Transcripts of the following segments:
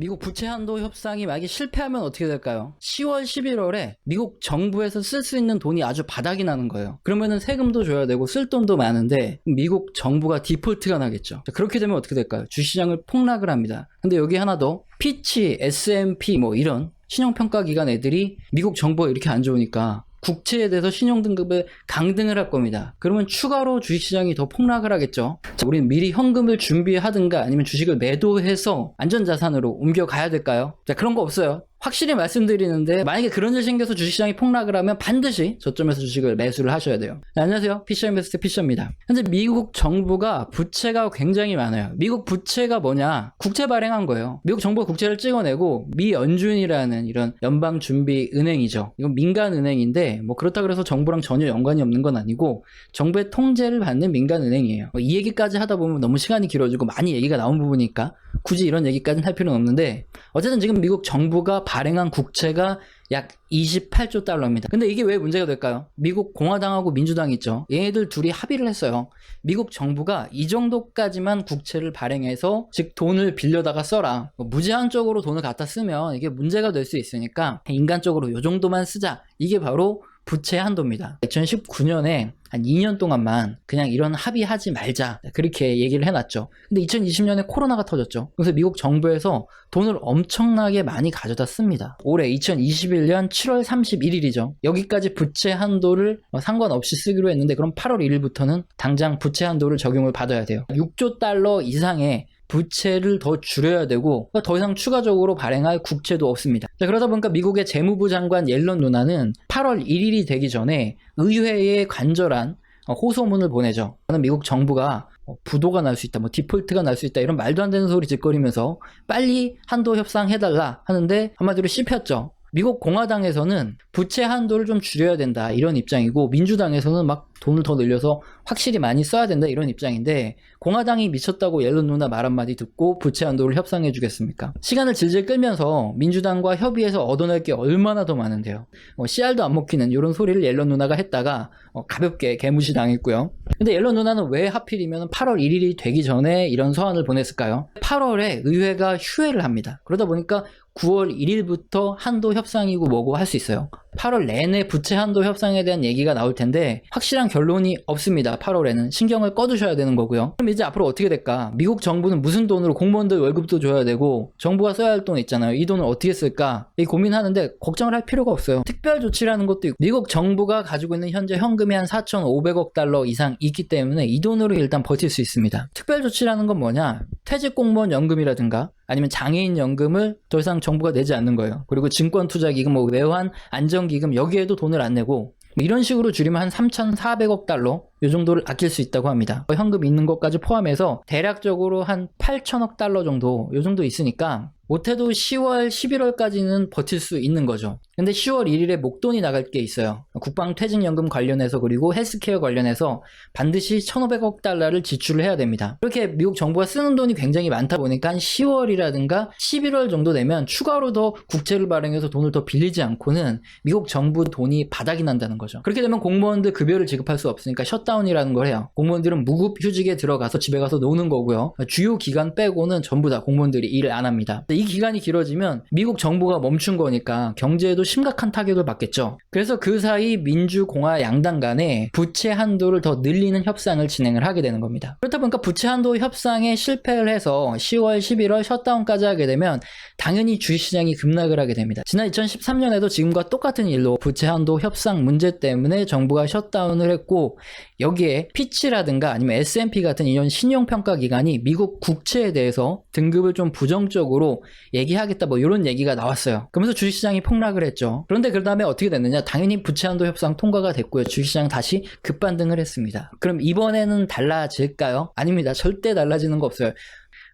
미국 부채 한도 협상이 만약에 실패하면 어떻게 될까요? 10월, 11월에 미국 정부에서 쓸 수 있는 돈이 아주 바닥이 나는 거예요. 그러면은 세금도 줘야 되고 쓸 돈도 많은데 미국 정부가 디폴트가 나겠죠. 자, 그렇게 되면 어떻게 될까요? 주시장을 폭락을 합니다. 근데 여기 하나 더, 피치, S&P 뭐 이런 신용평가기관 애들이 미국 정부가 이렇게 안 좋으니까 국채에 대해서 신용등급을 강등을 할 겁니다. 그러면 추가로 주식시장이 더 폭락을 하겠죠. 자, 우리는 미리 현금을 준비하든가 아니면 주식을 매도해서 안전자산으로 옮겨가야 될까요? 자, 그런 거 없어요. 확실히 말씀드리는데 만약에 그런 일 생겨서 주식시장이 폭락을 하면 반드시 저점에서 주식을 매수를 하셔야 돼요. 네, 안녕하세요. 피셔인베스트 피셔입니다. 현재 미국 정부가 부채가 굉장히 많아요. 미국 부채가 뭐냐? 국채 발행한 거예요. 미국 정부가 국채를 찍어내고 미 연준이라는 이런 연방준비은행이죠. 이건 민간은행인데 뭐 그렇다 그래서 정부랑 전혀 연관이 없는 건 아니고 정부의 통제를 받는 민간은행이에요. 이 얘기까지 하다 보면 너무 시간이 길어지고 많이 얘기가 나온 부분이니까 굳이 이런 얘기까지는 할 필요는 없는데 어쨌든 지금 미국 정부가 발행한 국채가 약 28조 달러입니다. 근데 이게 왜 문제가 될까요? 미국 공화당하고 민주당이 있죠. 얘네들 둘이 합의를 했어요. 미국 정부가 이 정도까지만 국채를 발행해서 즉 돈을 빌려다가 써라. 무제한적으로 돈을 갖다 쓰면 이게 문제가 될 수 있으니까 인간적으로 이 정도만 쓰자. 이게 바로 부채 한도입니다. 2019년에 한 2년 동안만 그냥 이런 합의하지 말자 그렇게 얘기를 해놨죠. 근데 2020년에 코로나가 터졌죠. 그래서 미국 정부에서 돈을 엄청나게 많이 가져다 씁니다. 올해 2021년 7월 31일이죠. 여기까지 부채 한도를 상관없이 쓰기로 했는데 그럼 8월 1일부터는 당장 부채 한도를 적용을 받아야 돼요. 6조 달러 이상의 부채를 더 줄여야 되고 더 이상 추가적으로 발행할 국채도 없습니다. 자, 그러다 보니까 미국의 재무부 장관 옐런 누나는 8월 1일이 되기 전에 의회에 간절한 호소문을 보내죠. 미국 정부가 부도가 날 수 있다, 뭐 디폴트가 날 수 있다 이런 말도 안 되는 소리 짓거리면서 빨리 한도 협상해달라 하는데 한마디로 씹혔죠. 미국 공화당에서는 부채 한도를 좀 줄여야 된다 이런 입장이고 민주당에서는 막 돈을 더 늘려서 확실히 많이 써야 된다 이런 입장인데 공화당이 미쳤다고 옐런 누나 말 한마디 듣고 부채 한도를 협상해 주겠습니까? 시간을 질질 끌면서 민주당과 협의해서 얻어낼 게 얼마나 더 많은데요. 씨알도 안 먹히는 이런 소리를 옐런 누나가 했다가 가볍게 개무시 당했고요. 근데 옐런 누나는 왜 하필이면 8월 1일이 되기 전에 이런 서한을 보냈을까요? 8월에 의회가 휴회를 합니다. 그러다 보니까 9월 1일부터 한도 협상이고 뭐고 할 수 있어요. 8월 내내 부채 한도 협상에 대한 얘기가 나올 텐데 확실한 결론이 없습니다. 8월에는 신경을 꺼두셔야 되는 거고요. 그럼 이제 앞으로 어떻게 될까? 미국 정부는 무슨 돈으로 공무원들 월급도 줘야 되고 정부가 써야 할 돈 있잖아요. 이 돈을 어떻게 쓸까? 이 고민하는데 걱정을 할 필요가 없어요. 특별 조치라는 것도 있고 미국 정부가 가지고 있는 현재 현금이 한 4,500억 달러 이상 있기 때문에 이 돈으로 일단 버틸 수 있습니다. 특별 조치라는 건 뭐냐? 퇴직 공무원 연금이라든가 아니면 장애인 연금을 더 이상 정부가 내지 않는 거예요. 그리고 증권투자기금, 뭐 외환 안정기금 여기에도 돈을 안 내고 이런 식으로 줄이면 한 3,400억 달러 이 정도를 아낄 수 있다고 합니다. 현금 있는 것까지 포함해서 대략적으로 한 8천억 달러 정도 이 정도 있으니까 못해도 10월, 11월까지는 버틸 수 있는 거죠. 근데 10월 1일에 목돈이 나갈 게 있어요. 국방퇴직연금 관련해서 그리고 헬스케어 관련해서 반드시 1,500억 달러를 지출을 해야 됩니다. 이렇게 미국 정부가 쓰는 돈이 굉장히 많다 보니까 한 10월이라든가 11월 정도 되면 추가로 더 국채를 발행해서 돈을 더 빌리지 않고는 미국 정부 돈이 바닥이 난다는 거죠. 그렇게 되면 공무원들 급여를 지급할 수 없으니까 셧다운이라는 걸 해요. 공무원들은 무급 휴직에 들어가서 집에 가서 노는 거고요. 주요 기간 빼고는 전부 다 공무원들이 일을 안 합니다. 이 기간이 길어지면 미국 정부가 멈춘 거니까 경제에도 심각한 타격을 받겠죠. 그래서 그 사이 민주공화 양당 간에 부채 한도를 더 늘리는 협상을 진행을 하게 되는 겁니다. 그렇다 보니까 부채 한도 협상에 실패를 해서 10월, 11월 셧다운까지 하게 되면 당연히 주식시장이 급락을 하게 됩니다. 지난 2013년에도 지금과 똑같은 일로 부채 한도 협상 문제 때문에 정부가 셧다운을 했고 여기에 피치라든가 아니면 S&P 같은 이런 신용평가기관이 미국 국채에 대해서 등급을 좀 부정적으로 얘기하겠다 뭐 이런 얘기가 나왔어요. 그러면서 주식시장이 폭락을 했죠. 그런데 그 다음에 어떻게 됐느냐? 당연히 부채 한도 협상 통과가 됐고요. 주식시장 다시 급반등을 했습니다. 그럼 이번에는 달라질까요? 아닙니다. 절대 달라지는 거 없어요.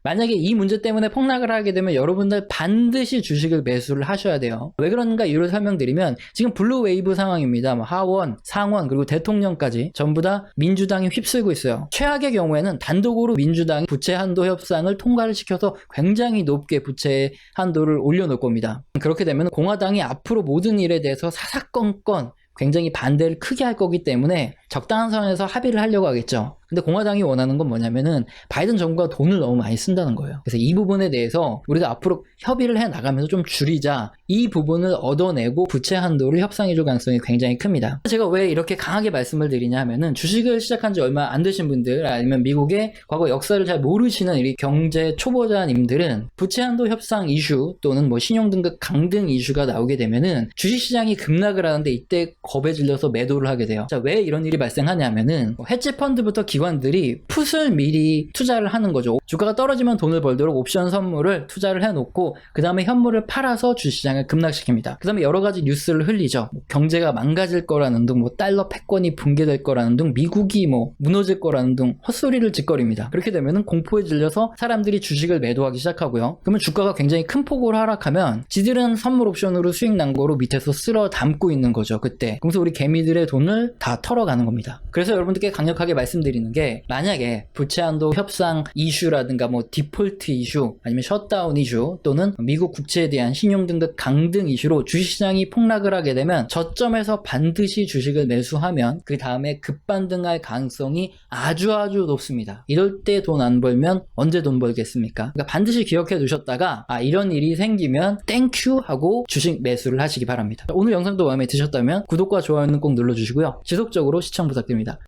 만약에 이 문제 때문에 폭락을 하게 되면 여러분들 반드시 주식을 매수를 하셔야 돼요. 왜 그런가 이유를 설명드리면 지금 블루웨이브 상황입니다. 하원, 상원 그리고 대통령까지 전부 다 민주당이 휩쓸고 있어요. 최악의 경우에는 단독으로 민주당이 부채 한도 협상을 통과를 시켜서 굉장히 높게 부채 한도를 올려놓을 겁니다. 그렇게 되면 공화당이 앞으로 모든 일에 대해서 사사건건 굉장히 반대를 크게 할 거기 때문에 적당한 선에서 합의를 하려고 하겠죠. 근데 공화당이 원하는 건 뭐냐면은 바이든 정부가 돈을 너무 많이 쓴다는 거예요. 그래서 이 부분에 대해서 우리가 앞으로 협의를 해 나가면서 좀 줄이자, 이 부분을 얻어내고 부채 한도를 협상해 줄 가능성이 굉장히 큽니다. 제가 왜 이렇게 강하게 말씀을 드리냐 하면은 주식을 시작한 지 얼마 안 되신 분들, 아니면 미국의 과거 역사를 잘 모르시는 이 경제 초보자님들은 부채 한도 협상 이슈 또는 뭐 신용등급 강등 이슈가 나오게 되면은 주식시장이 급락을 하는데 이때 겁에 질려서 매도를 하게 돼요. 자, 왜 이런 일이 발생하냐면은 헤지펀드부터 기관들이 풋을 미리 투자를 하는 거죠. 주가가 떨어지면 돈을 벌도록 옵션 선물을 투자를 해놓고 그 다음에 현물을 팔아서 주식시장을 급락시킵니다. 그 다음에 여러 가지 뉴스를 흘리죠. 뭐 경제가 망가질 거라는 등, 뭐 달러 패권이 붕괴될 거라는 등, 미국이 뭐 무너질 거라는 등 헛소리를 짓거립니다. 그렇게 되면은 공포에 질려서 사람들이 주식을 매도하기 시작하고요. 그러면 주가가 굉장히 큰 폭으로 하락하면 지들은 선물 옵션으로 수익 난 거로 밑에서 쓸어 담고 있는 거죠. 그때. 그래서 우리 개미들의 돈을 다 털어가는 겁니다. 그래서 여러분들께 강력하게 말씀드리는 게, 만약에 부채 한도 협상 이슈라든가 뭐 디폴트 이슈 아니면 셧다운 이슈 또는 미국 국채에 대한 신용등급 강등 이슈로 주식시장이 폭락을 하게 되면 저점에서 반드시 주식을 매수하면 그 다음에 급반등할 가능성이 아주 높습니다. 이럴 때 돈 안 벌면 언제 돈 벌겠습니까? 그러니까 반드시 기억해 두셨다가 이런 일이 생기면 땡큐 하고 주식 매수를 하시기 바랍니다. 오늘 영상도 마음에 드셨다면 구독과 좋아요는 꼭 눌러주시고요. 지속적으로 시청 부탁드립니다.